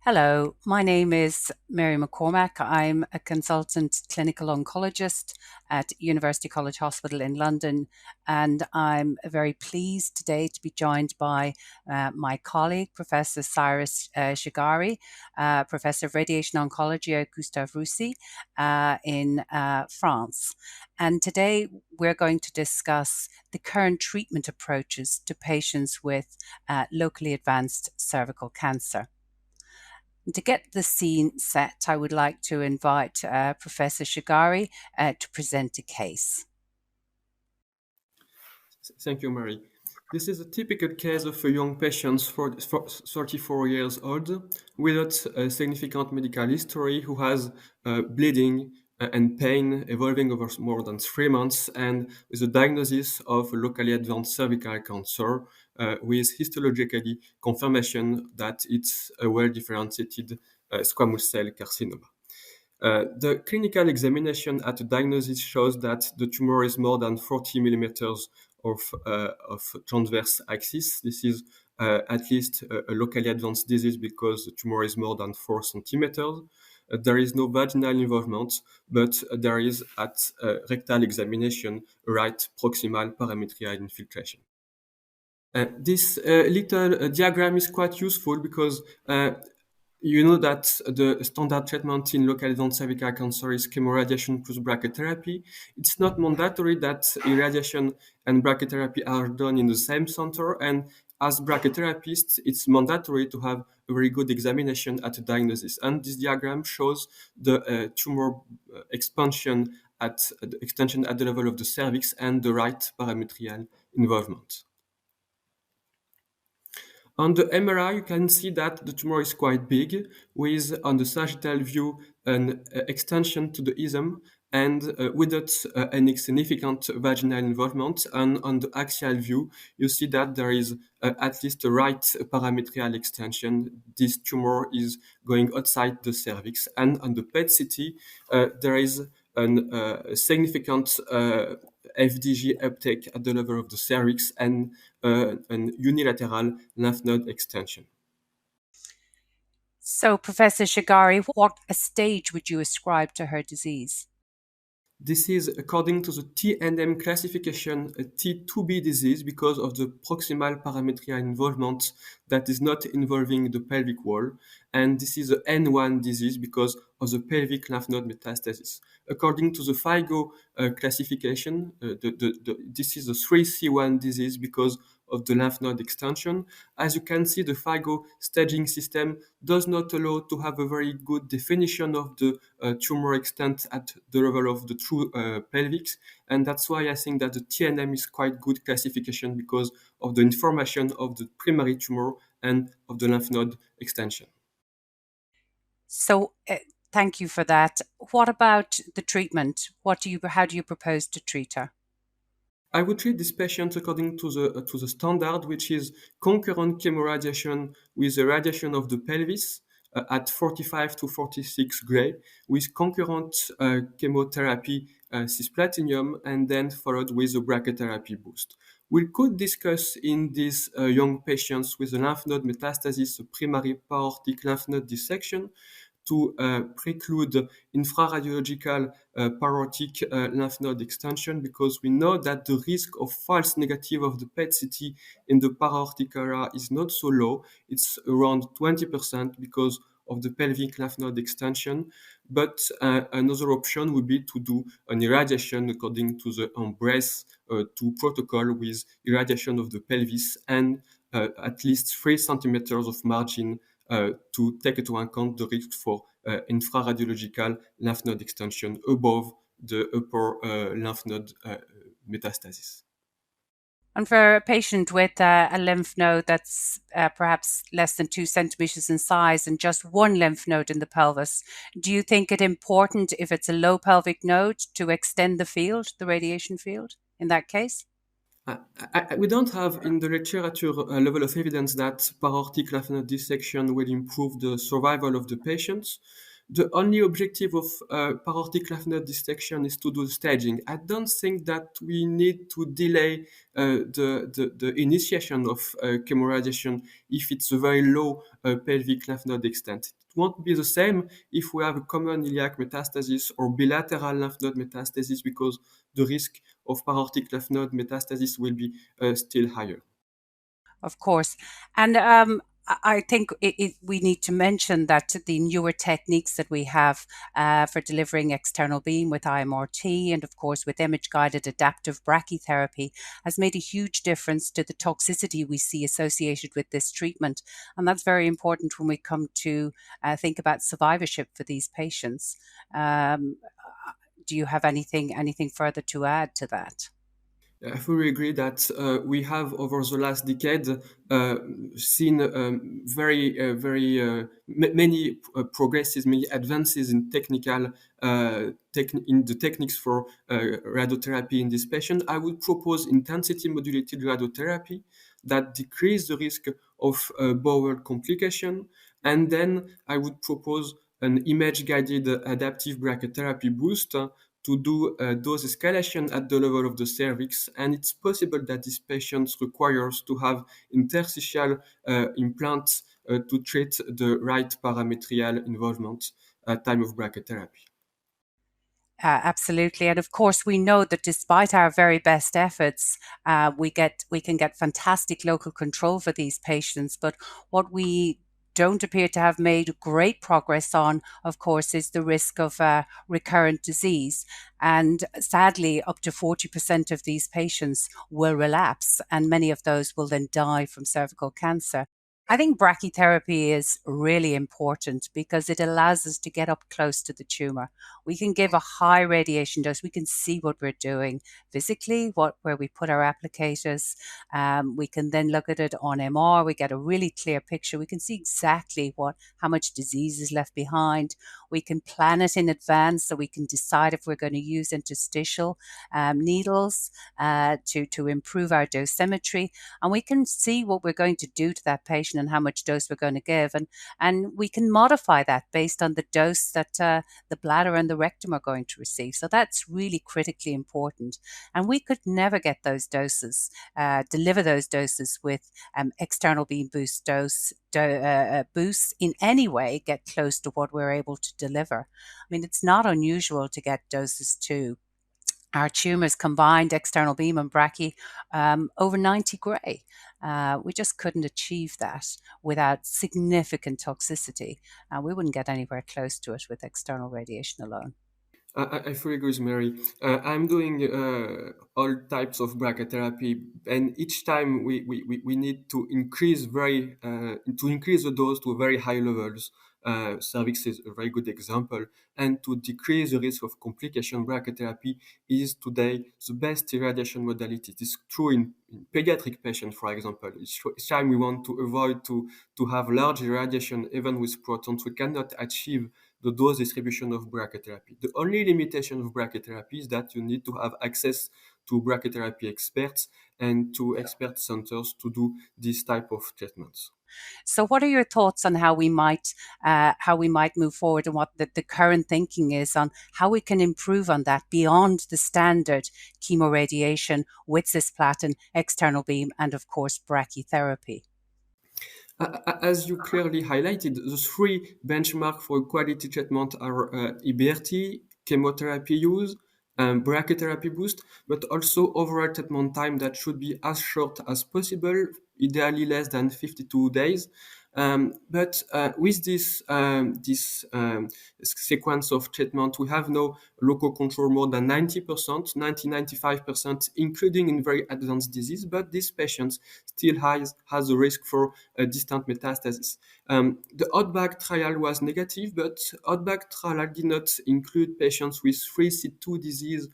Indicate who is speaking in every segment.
Speaker 1: Hello, my name is Mary McCormack. I'm a consultant clinical oncologist at University College Hospital in London, and I'm very pleased today to be joined by my colleague, Professor Cyrus Shigari, Professor of Radiation Oncology at Gustave Roussy in France. And today we're going to discuss the current treatment approaches to patients with locally advanced cervical cancer. And to get the scene set, I would like to invite Professor Shigari to present a case.
Speaker 2: Thank you, Mary. This is a typical case of a young patient 34 years old without a significant medical history who has bleeding and pain evolving over more than 3 months and with a diagnosis of locally advanced cervical cancer with histologically confirmation that it's a well-differentiated squamous cell carcinoma. The clinical examination at the diagnosis shows that the tumor is more than 40 millimeters of transverse axis. This is at least a locally advanced disease because the tumor is more than 4 centimeters. There is no vaginal involvement, but there is at rectal examination right proximal parametrial infiltration. This little diagram is quite useful because you know that the standard treatment in local advanced cervical cancer is chemoradiation plus brachytherapy. It's not mandatory that irradiation and brachytherapy are done in the same center. And as brachytherapist, it's mandatory to have a very good examination at the diagnosis. And this diagram shows the tumor expansion at the extension at the level of the cervix and the right parametrial involvement. On the MRI, you can see that the tumor is quite big, with on the sagittal view an extension to the isthmus and without any significant vaginal involvement. And on the axial view, you see that there is at least a right parametrial extension. This tumor is going outside the cervix. And on the PET-CT, there is a significant FDG uptake at the level of the cervix and an unilateral lymph node extension.
Speaker 1: So, Professor Shigari, what stage would you ascribe to her disease?
Speaker 2: This is according to the TNM classification a T2B disease because of the proximal parametrial involvement that is not involving the pelvic wall. And this is a N1 disease because of the pelvic lymph node metastasis. According to the FIGO classification, this is a 3C1 disease because of the lymph node extension. As you can see, the FIGO staging system does not allow to have a very good definition of the tumor extent at the level of the true pelvic. And that's why I think that the TNM is quite good classification because of the information of the primary tumor and of the lymph node extension.
Speaker 1: So, thank you for that. What about the treatment? How do you propose to treat her?
Speaker 2: I would treat this patient according to the standard, which is concurrent chemoradiation with the radiation of the pelvis at 45 to 46 gray, with concurrent chemotherapy cisplatinum, and then followed with a brachytherapy boost. We could discuss in these young patients with a lymph node metastasis, a primary aortic lymph node dissection, to preclude infraradiological parotic lymph node extension because we know that the risk of false negative of the PET-CT in the paraortic area is not so low. It's around 20% because of the pelvic lymph node extension. But another option would be to do an irradiation according to the Embrace 2 protocol with irradiation of the pelvis and at least 3 centimeters of margin to take into account the risk for infraradiological lymph node extension above the upper lymph node metastasis.
Speaker 1: And for a patient with a lymph node that's perhaps less than 2 centimeters in size and just one lymph node in the pelvis, do you think it important if it's a low pelvic node to extend the field, the radiation field, in that case?
Speaker 2: We don't have in the literature a level of evidence that paraortic lymph node dissection will improve the survival of the patients. The only objective of parotid lymph node dissection is to do staging. I don't think that we need to delay the initiation of chemoradiation if it's a very low pelvic lymph node extent. It won't be the same if we have a common iliac metastasis or bilateral lymph node metastasis, because the risk of parotid lymph node metastasis will be still higher.
Speaker 1: Of course. And I think we need to mention that the newer techniques that we have for delivering external beam with IMRT and, of course, with image-guided adaptive brachytherapy has made a huge difference to the toxicity we see associated with this treatment. And that's very important when we come to think about survivorship for these patients. Do you have anything further to add to that?
Speaker 2: I fully agree that we have over the last decade seen many progresses, many advances in in the techniques for radiotherapy in this patient. I would propose intensity modulated radiotherapy that decrease the risk of bowel complication, and then I would propose an image-guided adaptive brachytherapy boost to do dose escalation at the level of the cervix, and it's possible that these patients requires to have interstitial implants to treat the right parametrial involvement at time of brachytherapy.
Speaker 1: Absolutely, and of course, we know that despite our very best efforts, we can get fantastic local control for these patients. But what we don't appear to have made great progress on, of course, is the risk of recurrent disease. And sadly, up to 40% of these patients will relapse, and many of those will then die from cervical cancer. I think brachytherapy is really important because it allows us to get up close to the tumor. We can give a high radiation dose. We can see what we're doing physically, where we put our applicators. We can then look at it on MR. We get a really clear picture. We can see exactly how much disease is left behind. We can plan it in advance so we can decide if we're going to use interstitial needles to improve our dosimetry, and we can see what we're going to do to that patient and how much dose we're going to give, and we can modify that based on the dose that the bladder and the rectum are going to receive. So that's really critically important. And we could never get those doses, deliver those doses with external beam boosts in any way get close to what we're able to deliver. I mean, it's not unusual to get doses to our tumors combined external beam and brachy over 90 gray. We just couldn't achieve that without significant toxicity. We wouldn't get anywhere close to it with external radiation alone.
Speaker 2: I fully agree with Mary. I'm doing all types of brachytherapy, and each time we need to increase to increase the dose to very high levels. Cervix is a very good example, and to decrease the risk of complication. Brachytherapy is today the best irradiation modality. It is true in pediatric patients, for example. Each time we want to avoid to have large irradiation, even with protons, we cannot achieve the dose distribution of brachytherapy. The only limitation of brachytherapy is that you need to have access to brachytherapy experts and to expert centers to do this type of treatments.
Speaker 1: So, what are your thoughts on how we might move forward, and what the current thinking is on how we can improve on that beyond the standard chemoradiation with cisplatin, external beam, and of course brachytherapy?
Speaker 2: As you clearly highlighted, the three benchmarks for quality treatment are EBRT, chemotherapy use, brachytherapy boost, but also overall treatment time that should be as short as possible, ideally less than 52 days. But with this sequence of treatment, we have now local control more than 90%, 95%, including in very advanced disease. But these patients still has a risk for a distant metastasis. The Outback trial was negative, but Outback trial did not include patients with 3C2 disease,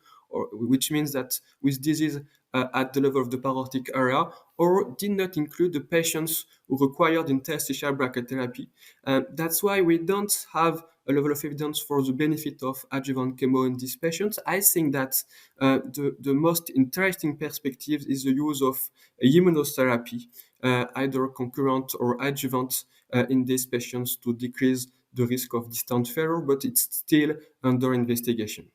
Speaker 2: which means that with disease at the level of the parotid area, or did not include the patients who required interstitial brachytherapy. That's why we don't have a level of evidence for the benefit of adjuvant chemo in these patients. I think that the most interesting perspective is the use of immunotherapy, either concurrent or adjuvant, in these patients to decrease the risk of distant failure, but it's still under investigation.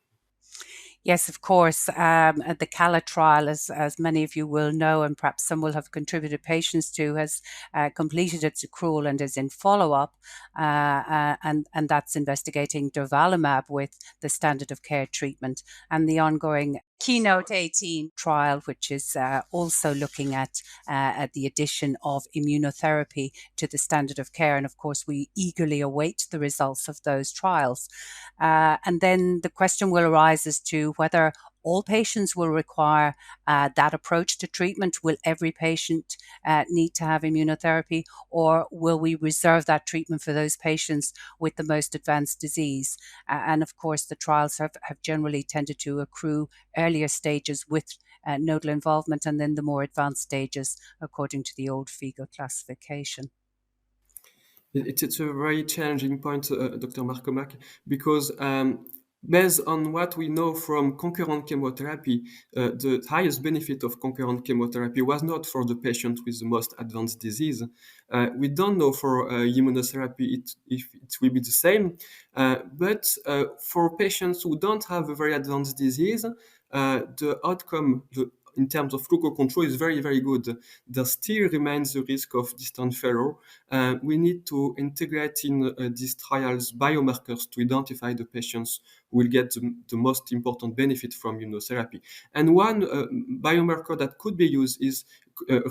Speaker 1: Yes, of course. The CALA trial, as many of you will know, and perhaps some will have contributed patients to, has completed its accrual and is in follow-up, and that's investigating durvalumab with the standard of care treatment, and the ongoing Keynote 18 trial, which is also looking at the addition of immunotherapy to the standard of care. And of course, we eagerly await the results of those trials. And then the question will arise as to whether all patients will require that approach to treatment. Will every patient need to have immunotherapy, or will we reserve that treatment for those patients with the most advanced disease? And of course, the trials have generally tended to accrue earlier stages with nodal involvement, and then the more advanced stages according to the old FIGO classification.
Speaker 2: It's a very challenging point, Dr. Marcomac, because based on what we know from concurrent chemotherapy, the highest benefit of concurrent chemotherapy was not for the patient with the most advanced disease. We don't know for immunotherapy if it will be the same, but for patients who don't have a very advanced disease, the outcome, in terms of local control, is very, very good. There still remains the risk of distant failure. We need to integrate in these trials biomarkers to identify the patients who will get the most important benefit from immunotherapy. And one biomarker that could be used is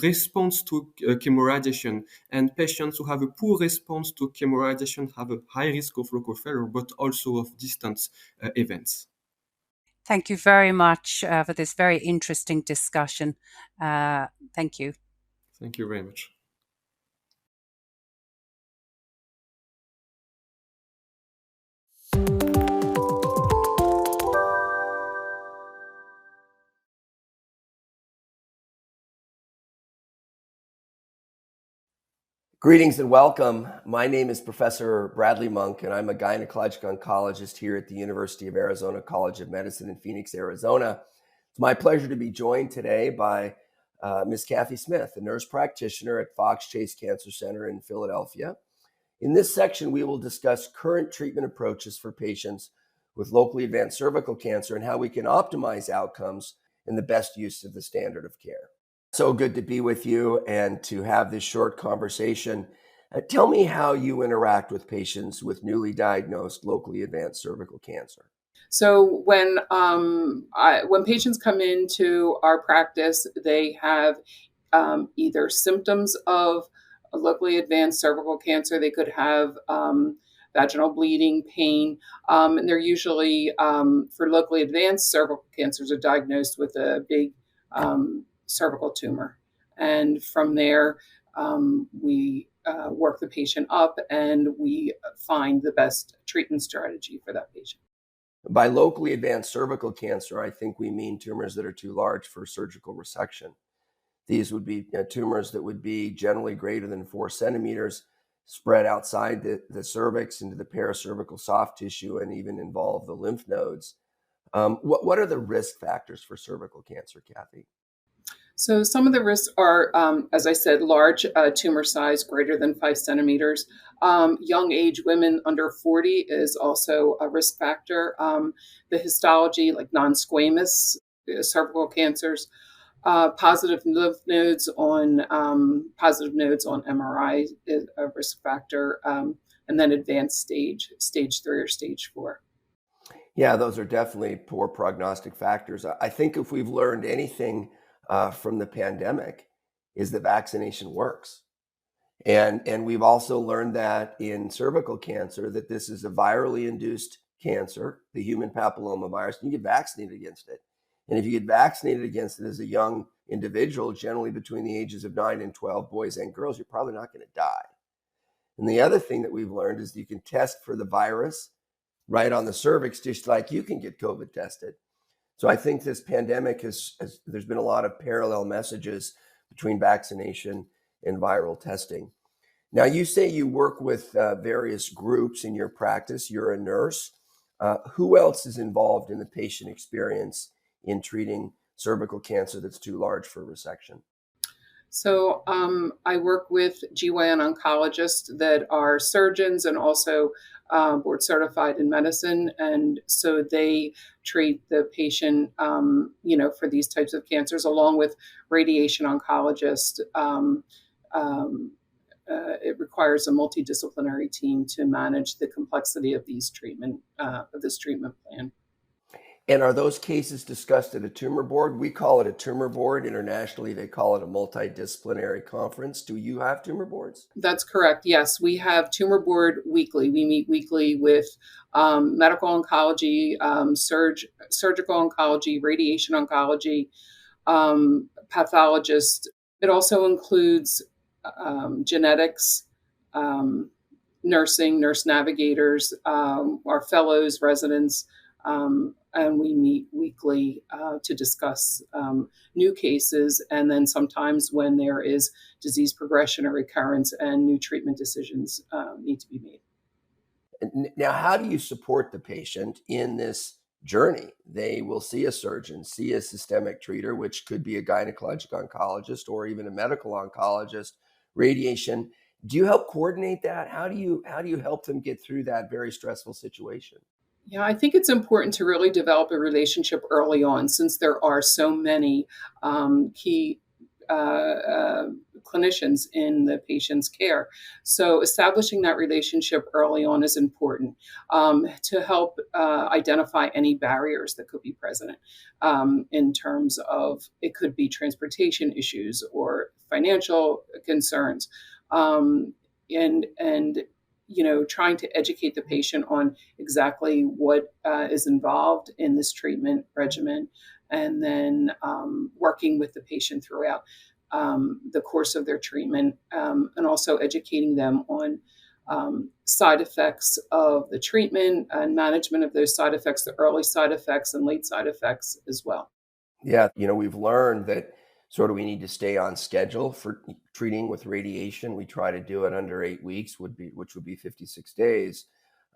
Speaker 2: response to chemoradiation. And patients who have a poor response to chemoradiation have a high risk of local failure, but also of distant events.
Speaker 1: Thank you very much for this very interesting discussion. Thank you.
Speaker 2: Thank you very much.
Speaker 3: Greetings and welcome. My name is Professor Bradley Monk, and I'm a gynecologic oncologist here at the University of Arizona College of Medicine in Phoenix, Arizona. It's my pleasure to be joined today by Ms. Kathy Smith, a nurse practitioner at Fox Chase Cancer Center in Philadelphia. In this section, we will discuss current treatment approaches for patients with locally advanced cervical cancer and how we can optimize outcomes and the best use of the standard of care. So good to be with you and to have this short conversation. Tell me how you interact with patients with newly diagnosed locally advanced cervical cancer.
Speaker 4: So when patients come into our practice, they have either symptoms of a locally advanced cervical cancer. They could have vaginal bleeding, pain, and they're usually, for locally advanced cervical cancers, are diagnosed with a big cervical tumor. And from there, we work the patient up and we find the best treatment strategy for that patient.
Speaker 3: By locally advanced cervical cancer, I think we mean tumors that are too large for surgical resection. These would be tumors that would be generally greater than 4 centimeters, spread outside the cervix into the paracervical soft tissue, and even involve the lymph nodes. What are the risk factors for cervical cancer, Kathy?
Speaker 4: So some of the risks are, as I said, large tumor size greater than 5 centimeters. Young age women under 40 is also a risk factor. The histology, like non-squamous cervical cancers, positive lymph nodes on MRI is a risk factor, and then advanced stage 3 or stage 4.
Speaker 3: Yeah, those are definitely poor prognostic factors. I think if we've learned anything from the pandemic is that vaccination works. And we've also learned that in cervical cancer, that this is a virally induced cancer, the human papillomavirus, and you get vaccinated against it. And if you get vaccinated against it as a young individual, generally between the ages of 9 and 12, boys and girls, you're probably not going to die. And the other thing that we've learned is you can test for the virus right on the cervix, just like you can get COVID tested. So I think this pandemic there's been a lot of parallel messages between vaccination and viral testing. Now, you say you work with various groups in your practice. You're a nurse. Who else is involved in the patient experience in treating cervical cancer that's too large for resection?
Speaker 4: So I work with GYN oncologists that are surgeons and also board certified in medicine, and so they treat the patient, for these types of cancers, along with radiation oncologists. It requires a multidisciplinary team to manage the complexity of this treatment plan.
Speaker 3: And are those cases discussed at a tumor board? We call it a tumor board. Internationally, they call it a multidisciplinary conference. Do you have tumor boards?
Speaker 4: That's correct. Yes, we have tumor board weekly. We meet weekly with medical oncology, surgical oncology, radiation oncology, pathologists. It also includes genetics, nursing, nurse navigators, our fellows, residents, and we meet weekly to discuss new cases, and then sometimes when there is disease progression or recurrence and new treatment decisions need to be made.
Speaker 3: Now, how do you support the patient in this journey? They will see a surgeon, see a systemic treater, which could be a gynecologic oncologist or even a medical oncologist, radiation. Do you help coordinate that? How do you help them get through that very stressful situation?
Speaker 4: Yeah, I think it's important to really develop a relationship early on, since there are so many key clinicians in the patient's care. So establishing that relationship early on is important to help identify any barriers that could be present in terms of, it could be transportation issues or financial concerns. And trying to educate the patient on exactly what is involved in this treatment regimen, and then working with the patient throughout the course of their treatment, and also educating them on side effects of the treatment and management of those side effects, the early side effects and late side effects as well.
Speaker 3: Yeah, we've learned that sort of we need to stay on schedule for treating with radiation. We try to do it under 8 weeks, which would be 56 days.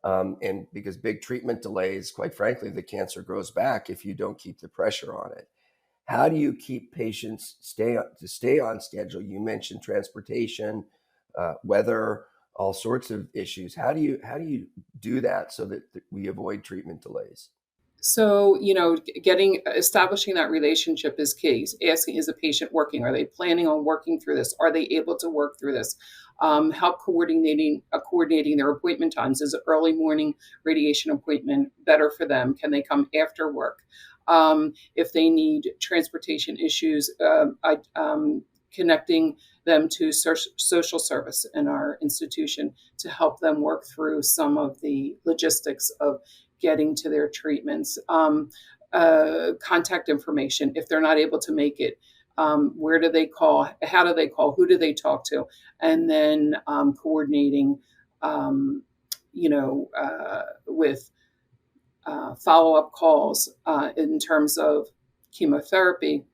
Speaker 3: And because big treatment delays, quite frankly, the cancer grows back if you don't keep the pressure on it. How do you keep patients stay on schedule? You mentioned transportation, weather, all sorts of issues. How do you do that so that we avoid treatment delays?
Speaker 4: So, establishing that relationship is key. Asking, is the patient working? Are they planning on working through this? Are they able to work through this? Help coordinating their appointment times. Is an early morning radiation appointment better for them? Can they come after work? If they need transportation issues, connecting them to social service in our institution to help them work through some of the logistics of getting to their treatments. Contact information, if they're not able to make it, where do they call? How do they call? Who do they talk to? And then coordinating, with follow-up calls in terms of chemotherapy,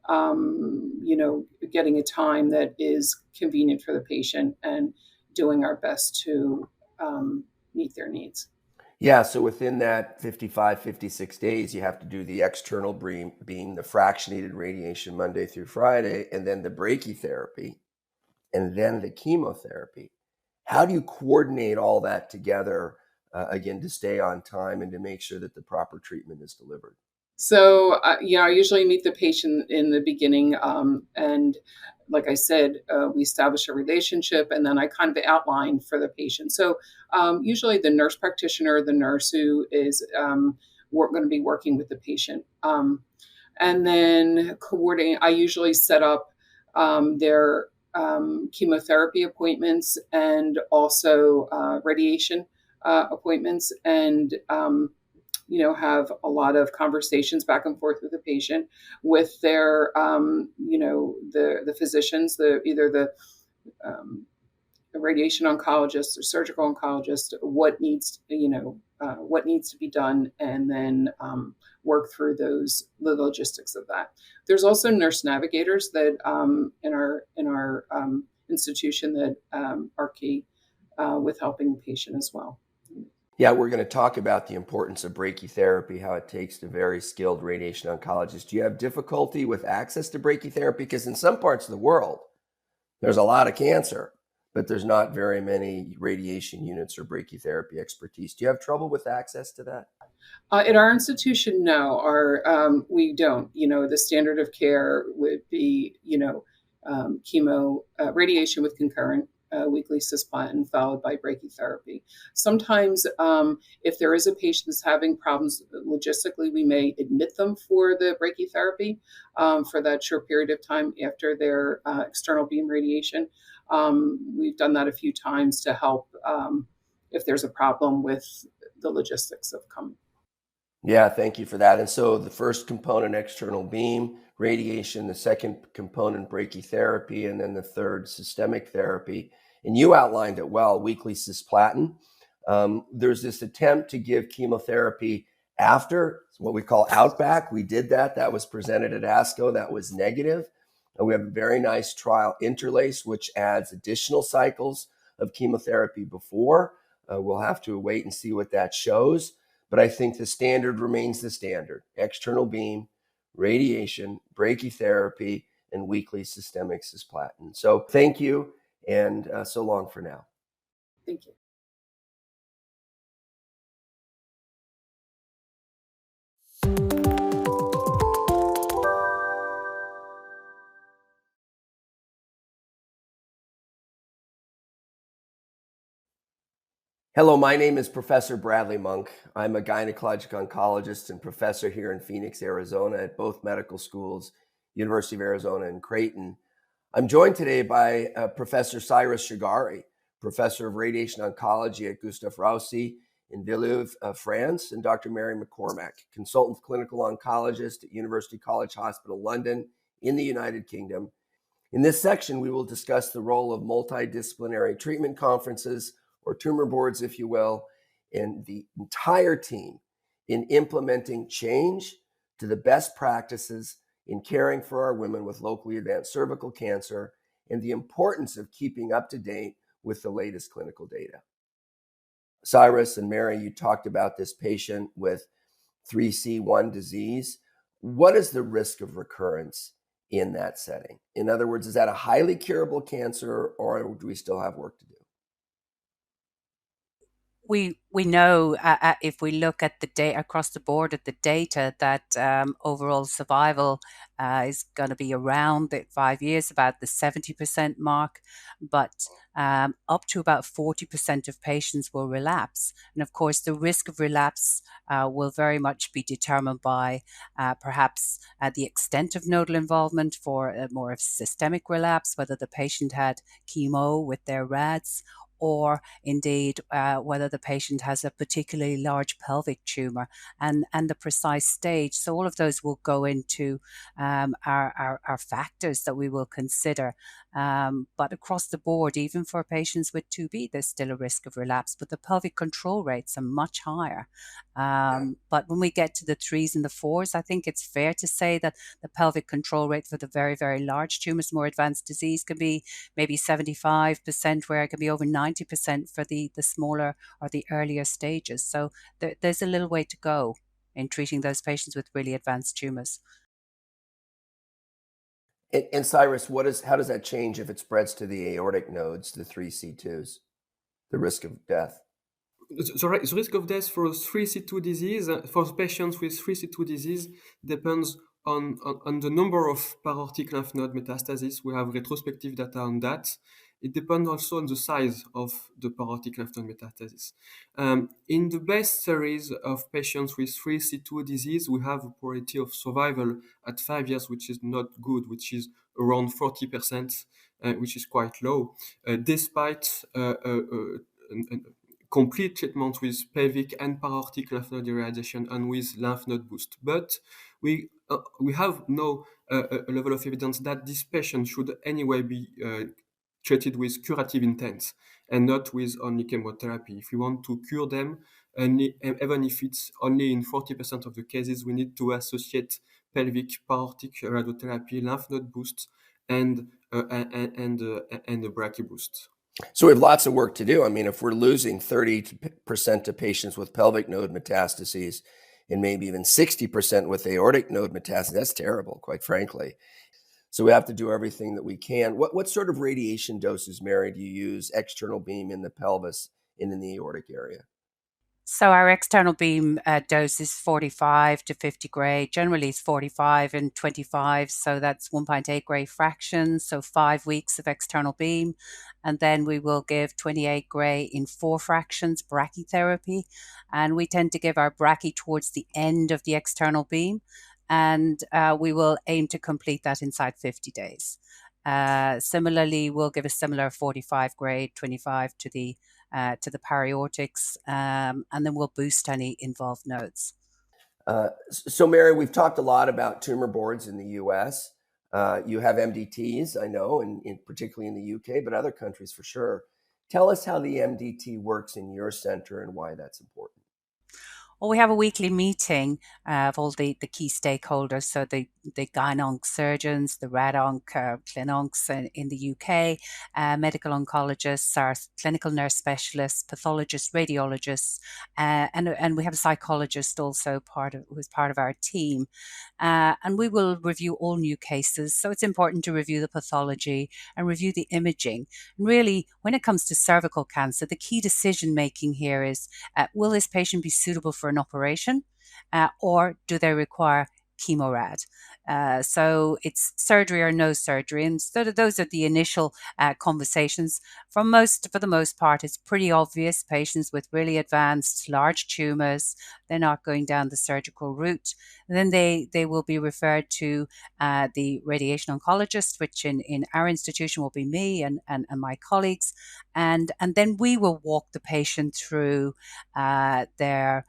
Speaker 4: getting a time that is convenient for the patient and doing our best to meet their needs.
Speaker 3: Yeah, so within that 55, 56 days, you have to do the external beam, the fractionated radiation Monday through Friday, and then the brachytherapy, and then the chemotherapy. How do you coordinate all that together, again, to stay on time and to make sure that the proper treatment is delivered?
Speaker 4: So, I usually meet the patient in the beginning, and like I said, we establish a relationship, and then I kind of outline for the patient. So, usually the nurse practitioner, the nurse who is going to be working with the patient, and then coordinate. I usually set up their chemotherapy appointments and also radiation appointments, and have a lot of conversations back and forth with the patient, with their, the physicians, either the radiation oncologist or surgical oncologist, what needs to be done, and then work through the logistics of that. There's also nurse navigators that in our institution that are key with helping the patient as well.
Speaker 3: Yeah, we're going to talk about the importance of brachytherapy, how it takes a very skilled radiation oncologist. Do you have difficulty with access to brachytherapy? Because in some parts of the world, there's a lot of cancer, but there's not very many radiation units or brachytherapy expertise. Do you have trouble with access to that?
Speaker 4: At our institution, no, we don't. The standard of care would be, chemo, radiation with concurrent weekly cisplatin followed by brachytherapy. Sometimes, if there is a patient that's having problems logistically, we may admit them for the brachytherapy for that short period of time after their external beam radiation. We've done that a few times to help if there's a problem with the logistics of coming.
Speaker 3: Yeah, thank you for that. And so the first component, external beam radiation, the second component, brachytherapy, and then the third, systemic therapy. And you outlined it well, weekly cisplatin. There's this attempt to give chemotherapy after, what we call outback. We did that. That was presented at ASCO. That was negative. And we have a very nice trial, Interlace, which adds additional cycles of chemotherapy before. We'll have to wait and see what that shows. But I think the standard remains the standard: external beam, radiation, brachytherapy, and weekly systemic cisplatin. So thank you, and so long for now.
Speaker 4: Thank you.
Speaker 3: Hello, my name is Professor Bradley Monk. I'm a gynecologic oncologist and professor here in Phoenix, Arizona at both medical schools, University of Arizona and Creighton. I'm joined today by Professor Cyrus Shigari, professor of radiation oncology at Gustave Roussy in Villeneuve, France, and Dr. Mary McCormack, consultant clinical oncologist at University College Hospital, London in the United Kingdom. In this section, we will discuss the role of multidisciplinary treatment conferences, or tumor boards, if you will, and the entire team in implementing change to the best practices in caring for our women with locally advanced cervical cancer, and the importance of keeping up to date with the latest clinical data. Cyrus and Mary, you talked about this patient with 3C1 disease. What is the risk of recurrence in that setting? In other words, is that a highly curable cancer, or do we still have work to do?
Speaker 1: We know if we look at the data across the board at the data that overall survival is going to be around the 5 years, about the 70% mark, but up to about 40% of patients will relapse. And of course, the risk of relapse will very much be determined by perhaps the extent of nodal involvement for more of systemic relapse, whether the patient had chemo with their RADs, or indeed whether the patient has a particularly large pelvic tumor and the precise stage. So all of those will go into our factors that we will consider. But across the board, even for patients with 2B, there's still a risk of relapse, but the pelvic control rates are much higher. But when we get to the 3s and the 4s, I think it's fair to say that the pelvic control rate for the very, very large tumors, more advanced disease, can be maybe 75%, where it can be over 90% for the smaller or the earlier stages. So there's a little way to go in treating those patients with really advanced tumors.
Speaker 3: And Cyrus, how does that change if it spreads to the aortic nodes, the 3C2s, the risk of death?
Speaker 2: The risk of death for 3C2 disease, for patients with 3C2 disease, depends on the number of paraortic lymph node metastases. We have retrospective data on that. It depends also on the size of the paraortic lymph node metastasis. In the best series of patients with 3C2 disease, we have a probability of survival at 5 years, which is not good, which is around 40%, which is quite low, despite complete treatment with pelvic and paraortic lymph node irradiation and with lymph node boost. But we have no a level of evidence that this patient should anyway be treated with curative intent and not with only chemotherapy. If we want to cure them, and even if it's only in 40% of the cases, we need to associate pelvic paraortic radiotherapy, lymph node boost, and a brachy boost.
Speaker 3: So we have lots of work to do. I mean, if we're losing 30% of patients with pelvic node metastases and maybe even 60% with aortic node metastases, that's terrible, quite frankly. So we have to do everything that we can. What sort of radiation doses, Mary, do you use? External beam in the pelvis and in the aortic area?
Speaker 1: So our external beam dose is 45 to 50 gray. Generally, it's 45 and 25, so that's 1.8 gray fractions. So 5 weeks of external beam, and then we will give 28 gray in 4 fractions brachytherapy, and we tend to give our brachy towards the end of the external beam, and we will aim to complete that inside 50 days. Similarly, we'll give a similar 45 gray, 25 to the paraortics, and then we'll boost any involved nodes.
Speaker 3: So, Mary, we've talked a lot about tumor boards in the U.S. You have MDTs, I know, and particularly in the U.K., but other countries for sure. Tell us how the MDT works in your center and why that's important.
Speaker 1: Well, we have a weekly meeting of all the key stakeholders, so the gyn-onc surgeons, the rad-onc clin-oncs in the UK, medical oncologists, our clinical nurse specialists, pathologists, radiologists, and we have a psychologist also who's part of our team. And we will review all new cases. So it's important to review the pathology and review the imaging. And really, when it comes to cervical cancer, the key decision making here is, will this patient be suitable for an operation, or do they require chemorad? So it's surgery or no surgery. And so those are the initial conversations. For the most part, it's pretty obvious. Patients with really advanced large tumors, they're not going down the surgical route. And then they will be referred to the radiation oncologist, which in our institution will be me and my colleagues. And then we will walk the patient through their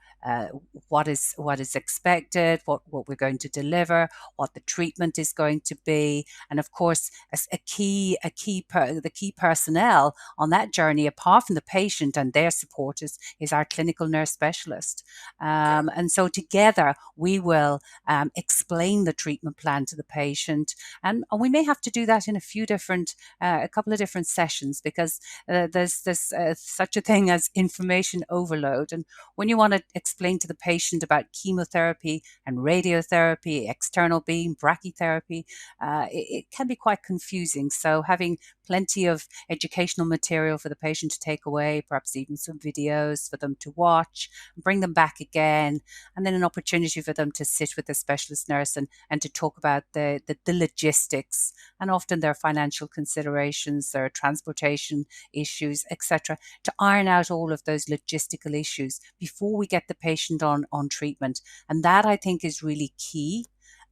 Speaker 1: what is expected, what we're going to deliver, what the treatment is going to be, and of course, the key personnel on that journey, apart from the patient and their supporters, is our clinical nurse specialist. And so together we will explain the treatment plan to the patient, and we may have to do that in a couple of different sessions, because there's such a thing as information overload, and when you want to explain to the patient about chemotherapy and radiotherapy, external beam, brachytherapy, it can be quite confusing. So having plenty of educational material for the patient to take away, perhaps even some videos for them to watch, bring them back again, and then an opportunity for them to sit with the specialist nurse and to talk about the logistics, and often their financial considerations, their transportation issues, etc., to iron out all of those logistical issues before we get the patient on treatment. And that, I think, is really key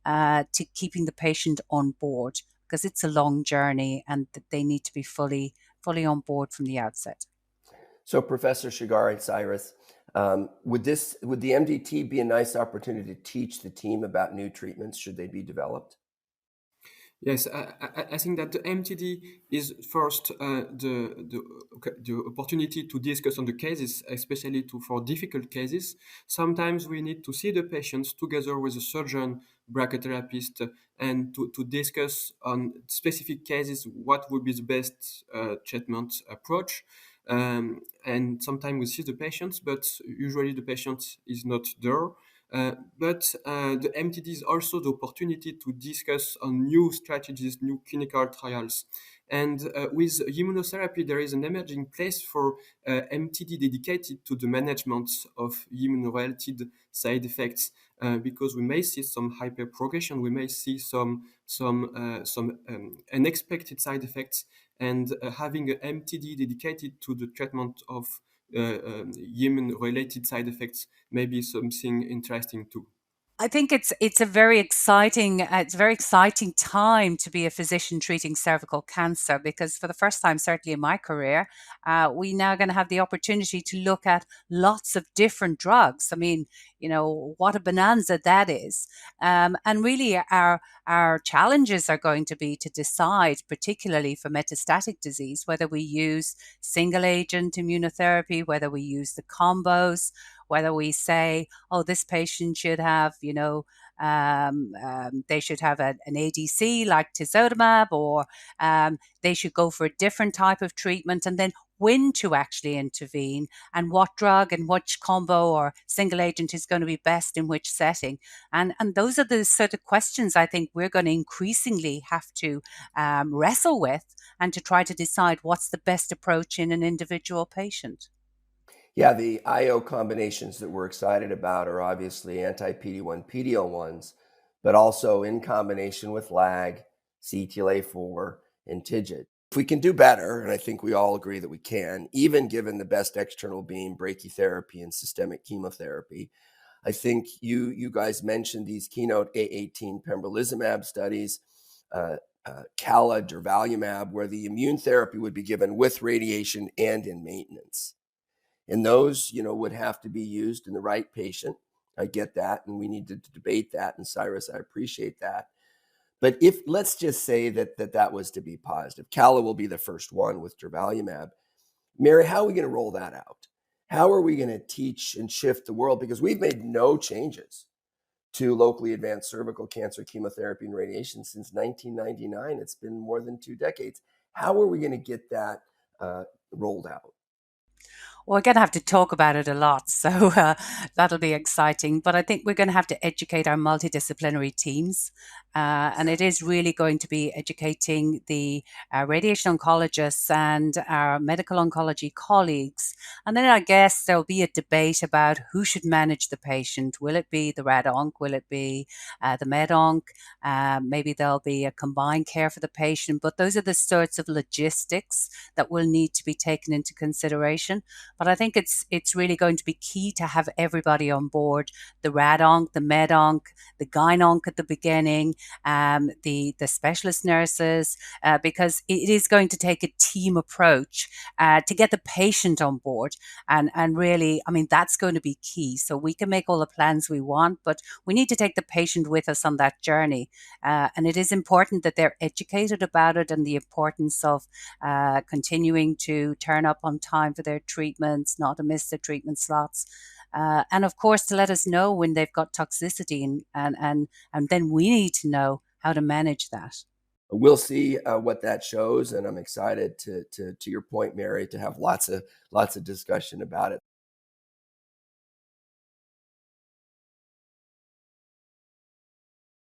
Speaker 1: to keeping the patient on board, because it's a long journey and they need to be fully on board from the outset.
Speaker 3: So, Professor Shigari Cyrus, would the MDT be a nice opportunity to teach the team about new treatments should they be developed?
Speaker 2: Yes, I think that the MTD is first the opportunity to discuss on the cases, especially for difficult cases. Sometimes we need to see the patients together with a surgeon, brachytherapist, and to discuss on specific cases what would be the best treatment approach. And sometimes we see the patients, but usually the patient is not there. But the MTD is also the opportunity to discuss on new strategies, new clinical trials. And with immunotherapy, there is an emerging place for MTD dedicated to the management of immune-related side effects, because we may see some hyperprogression, we may see some unexpected side effects, and having an MTD dedicated to the treatment of immune-related side effects may be something interesting too.
Speaker 1: I think it's a very exciting time to be a physician treating cervical cancer, because for the first time, certainly in my career, we now going to have the opportunity to look at lots of different drugs. I mean, what a bonanza that is, and really our challenges are going to be to decide, particularly for metastatic disease, whether we use single agent immunotherapy, whether we use the combos, whether we say, oh, this patient should have, They should have an ADC like tisotumab, or they should go for a different type of treatment, and then when to actually intervene, and what drug and which combo or single agent is going to be best in which setting. And those are the sort of questions I think we're going to increasingly have to wrestle with, and to try to decide what's the best approach in an individual patient.
Speaker 3: Yeah, the IO combinations that we're excited about are obviously anti-PD-1, PD-L1s, but also in combination with LAG, CTLA-4, and TIGIT. If we can do better, and I think we all agree that we can, even given the best external beam, brachytherapy, and systemic chemotherapy, I think you guys mentioned these Keynote A18 pembrolizumab studies, Cala, durvalumab, where the immune therapy would be given with radiation and in maintenance. And those, would have to be used in the right patient. I get that, and we need to debate that. And Cyrus, I appreciate that. But if let's just say that was to be positive, Cala will be the first one with durvalumab. Mary, how are we going to roll that out? How are we going to teach and shift the world? Because we've made no changes to locally advanced cervical cancer chemotherapy and radiation since 1999. It's been more than 2 decades. How are we going to get that rolled out?
Speaker 1: We're going to have to talk about it a lot, so that'll be exciting. But I think we're going to have to educate our multidisciplinary teams, and it is really going to be educating the radiation oncologists and our medical oncology colleagues. And then I guess there'll be a debate about who should manage the patient. Will it be the rad-onc? Will it be the med-onc? Maybe there'll be a combined care for the patient. But those are the sorts of logistics that will need to be taken into consideration. But I think it's really going to be key to have everybody on board: the rad-onc, the med-onc, the gyn-onc at the beginning, the specialist nurses, because it is going to take a team approach to get the patient on board. And really, I mean, that's going to be key. So we can make all the plans we want, but we need to take the patient with us on that journey. And it is important that they're educated about it, and the importance of continuing to turn up on time for their treatments, not to miss their treatment slots. And of course, to let us know when they've got toxicity, and then we need to know how to manage that.
Speaker 3: We'll see what that shows, and I'm excited to your point, Mary, to have lots of discussion about it.